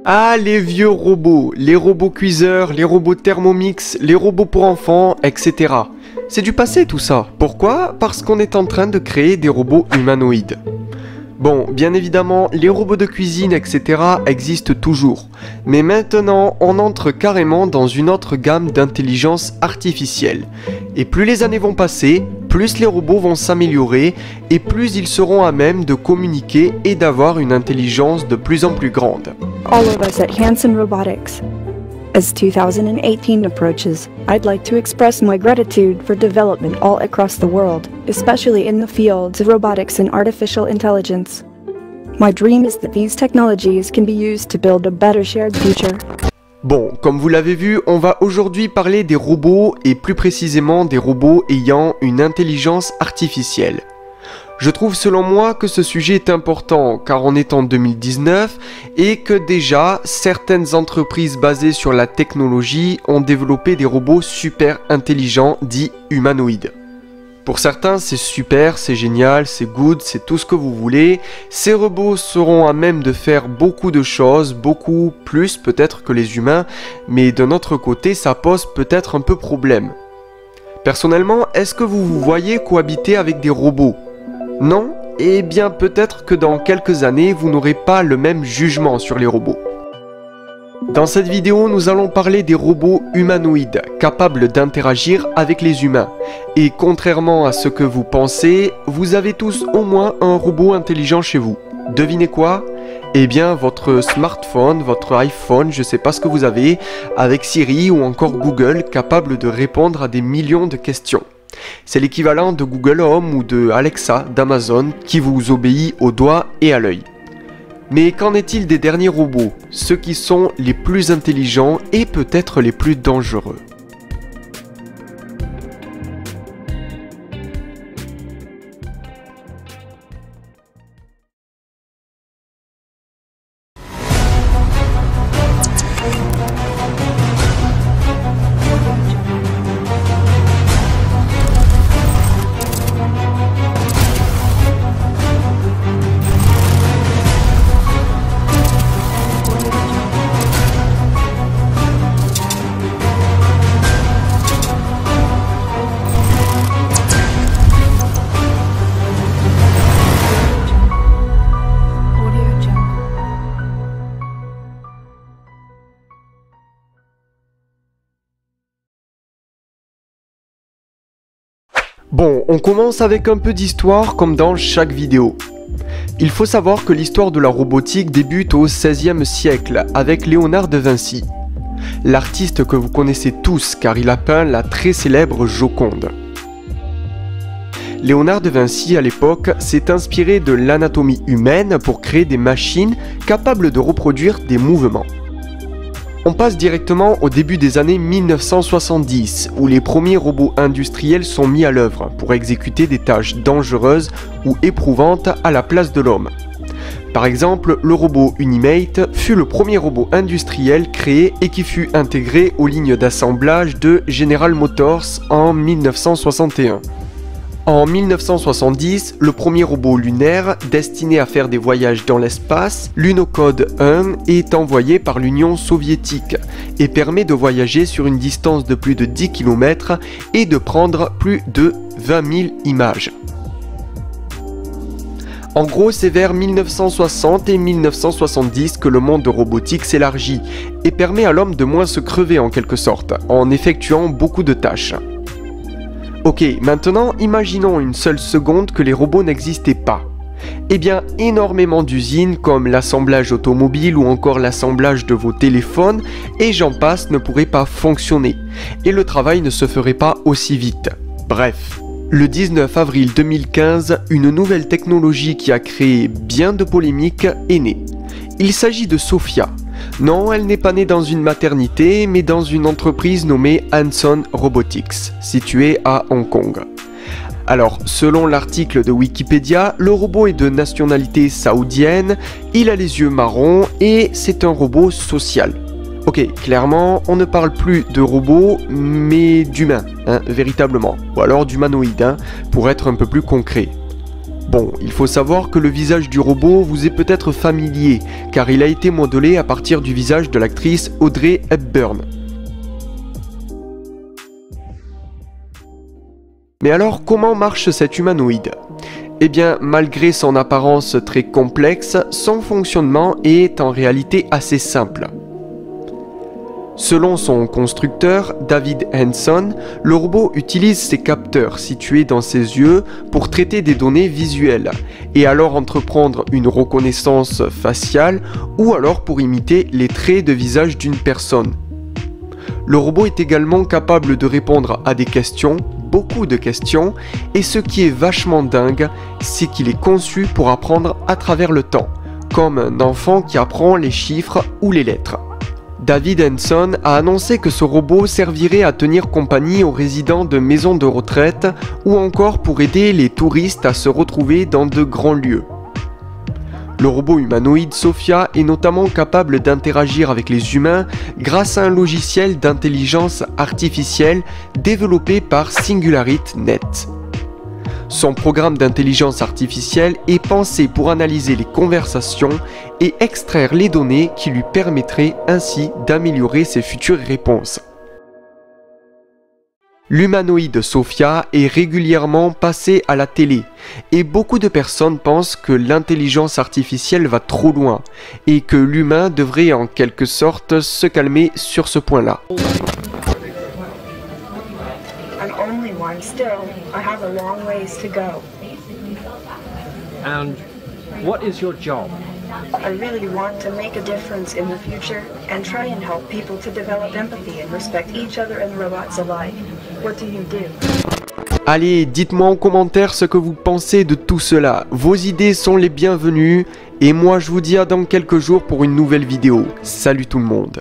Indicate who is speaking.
Speaker 1: Ah, les vieux robots, les robots cuiseurs, les robots Thermomix, les robots pour enfants, etc. C'est du passé tout ça. Pourquoi? Parce qu'on est en train de créer des robots humanoïdes. Bon, bien évidemment, les robots de cuisine, etc. existent toujours. Mais maintenant, on entre carrément dans une autre gamme d'intelligence artificielle. Et plus les années vont passer, plus les robots vont s'améliorer et plus ils seront à même de communiquer et d'avoir une intelligence de plus en plus grande.
Speaker 2: All of us at Hanson Robotics. As 2018 approaches, I'd like to express my gratitude for development all across the world, especially in the fields of robotics and artificial intelligence. My dream is that these technologies can be used to build a better shared future.
Speaker 1: Bon, comme vous l'avez vu, on va aujourd'hui parler des robots et plus précisément des robots ayant une intelligence artificielle. Je trouve selon moi que ce sujet est important car on est en 2019 et que déjà certaines entreprises basées sur la technologie ont développé des robots super intelligents dits humanoïdes. Pour certains c'est super, c'est génial, c'est good, c'est tout ce que vous voulez. Ces robots seront à même de faire beaucoup de choses, beaucoup plus peut-être que les humains, mais d'un autre côté ça pose peut-être un peu problème. Personnellement, est-ce que vous vous voyez cohabiter avec des robots ? Non? Eh bien peut-être que dans quelques années, vous n'aurez pas le même jugement sur les robots. Dans cette vidéo, nous allons parler des robots humanoïdes, capables d'interagir avec les humains. Et contrairement à ce que vous pensez, vous avez tous au moins un robot intelligent chez vous. Devinez quoi? Eh bien votre smartphone, votre iPhone, je sais pas ce que vous avez, avec Siri ou encore Google, capable de répondre à des millions de questions. C'est l'équivalent de Google Home ou de Alexa d'Amazon qui vous obéit au doigt et à l'œil. Mais qu'en est-il des derniers robots, ceux qui sont les plus intelligents et peut-être les plus dangereux? Bon, on commence avec un peu d'histoire comme dans chaque vidéo. Il faut savoir que l'histoire de la robotique débute au XVIe siècle avec Léonard de Vinci. L'artiste que vous connaissez tous car il a peint la très célèbre Joconde. Léonard de Vinci à l'époque s'est inspiré de l'anatomie humaine pour créer des machines capables de reproduire des mouvements. On passe directement au début des années 1970, où les premiers robots industriels sont mis à l'œuvre pour exécuter des tâches dangereuses ou éprouvantes à la place de l'homme. Par exemple, le robot Unimate fut le premier robot industriel créé et qui fut intégré aux lignes d'assemblage de General Motors en 1961. En 1970, le premier robot lunaire, destiné à faire des voyages dans l'espace, Lunokhod 1, est envoyé par l'Union soviétique et permet de voyager sur une distance de plus de 10 km et de prendre plus de 20 000 images. En gros, c'est vers 1960 et 1970 que le monde de robotique s'élargit et permet à l'homme de moins se crever en quelque sorte, en effectuant beaucoup de tâches. Ok, maintenant imaginons une seule seconde que les robots n'existaient pas. Eh bien, énormément d'usines comme l'assemblage automobile ou encore l'assemblage de vos téléphones et j'en passe ne pourraient pas fonctionner et le travail ne se ferait pas aussi vite. Bref, le 19 avril 2015, une nouvelle technologie qui a créé bien de polémiques est née. Il s'agit de Sophia. Non, elle n'est pas née dans une maternité, mais dans une entreprise nommée Hanson Robotics, située à Hong Kong. Alors, selon l'article de Wikipédia, le robot est de nationalité saoudienne, il a les yeux marrons et c'est un robot social. Ok, clairement, on ne parle plus de robots, mais d'humains, véritablement, ou alors d'humanoïdes, pour être un peu plus concret. Bon, il faut savoir que le visage du robot vous est peut-être familier, car il a été modelé à partir du visage de l'actrice Audrey Hepburn. Mais alors, comment marche cet humanoïde ? Eh bien, malgré son apparence très complexe, son fonctionnement est en réalité assez simple. Selon son constructeur, David Hanson, le robot utilise ses capteurs situés dans ses yeux pour traiter des données visuelles, et alors entreprendre une reconnaissance faciale ou alors pour imiter les traits de visage d'une personne. Le robot est également capable de répondre à des questions, beaucoup de questions, et ce qui est vachement dingue, c'est qu'il est conçu pour apprendre à travers le temps, comme un enfant qui apprend les chiffres ou les lettres. David Hanson a annoncé que ce robot servirait à tenir compagnie aux résidents de maisons de retraite ou encore pour aider les touristes à se retrouver dans de grands lieux. Le robot humanoïde Sophia est notamment capable d'interagir avec les humains grâce à un logiciel d'intelligence artificielle développé par SingularityNet. Son programme d'intelligence artificielle est pensé pour analyser les conversations et extraire les données qui lui permettraient ainsi d'améliorer ses futures réponses. L'humanoïde Sophia est régulièrement passé à la télé et beaucoup de personnes pensent que l'intelligence artificielle va trop loin et que l'humain devrait en quelque sorte se calmer sur ce point-là.
Speaker 2: I'm only one still. I have a long ways to go.
Speaker 3: And what is your job?
Speaker 2: I really want to make a difference in the future and try and help people to develop empathy and respect each other and robots alike. What do you do?
Speaker 1: Allez, dites-moi en commentaire ce que vous pensez de tout cela. Vos idées sont les bienvenues et moi je vous dis à dans quelques jours pour une nouvelle vidéo. Salut tout le monde.